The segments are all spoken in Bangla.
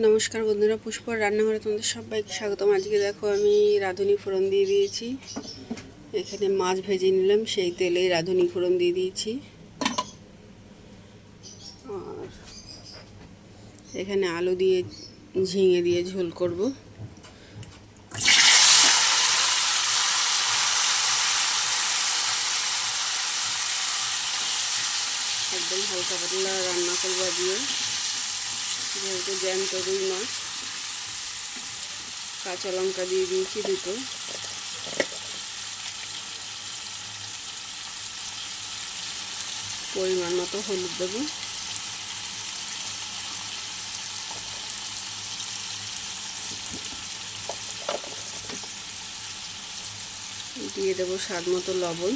নমস্কার বন্ধুরা, পুষ্পর রান্নাঘরে তোমাদের সবাইকে স্বাগতম। আজকে দেখো আমি রাঁধুনি ফোড়ন দিয়ে দিয়েছি। এখানে মাছ ভেজে নিলাম, সেই তেলে রাঁধুনি ফোড়ন দিয়ে দিয়েছি। আর এখানে আলু দিয়ে ঝিঙে দিয়ে ঝোল করব। একদম হালকা পাতলা রান্না করবো আজকে, যেহেতু জ্যান্ত রুই মাছ। কাঁচা লঙ্কা দিয়ে দিয়েছি দুটো। পরিমাণ মতো হলুদ দেবো। দিয়ে দেবো স্বাদ মতো লবণ।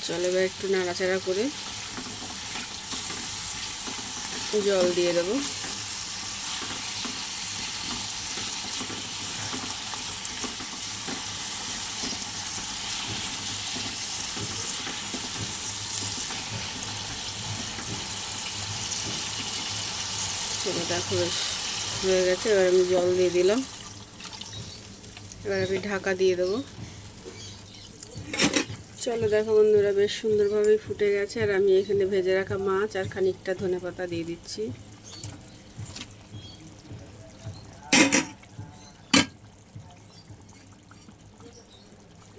চলো এবার একটু নাড়াচাড়া করে জল দিয়ে দেবো। চলো দেখো বেশ হয়ে গেছে। এবার আমি জল দিয়ে দিলাম। এবার আমি ঢাকা দিয়ে দেবো। চলো দেখো বন্ধুরা, বেশ সুন্দরভাবে ফুটে গেছে। আর আমি এখানে ভেজে রাখা মাছ আর খানিকটা ধনেপাতা দিয়ে দিচ্ছি।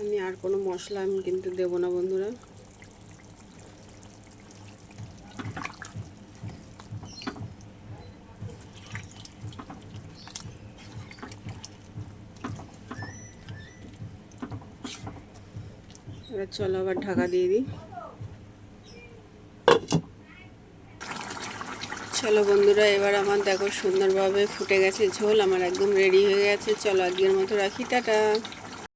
আমি আর কোনো মশলা আমি কিন্তু দেবো না বন্ধুরা। এবার চলো আবার ঢাকা দিয়ে দিই। চলো বন্ধুরা, এবার আমার দেখো সুন্দরভাবে ফুটে গেছে ঝোল, আমার একদম রেডি হয়ে গেছে। চলো আজকের মতো রাখি, টাটা।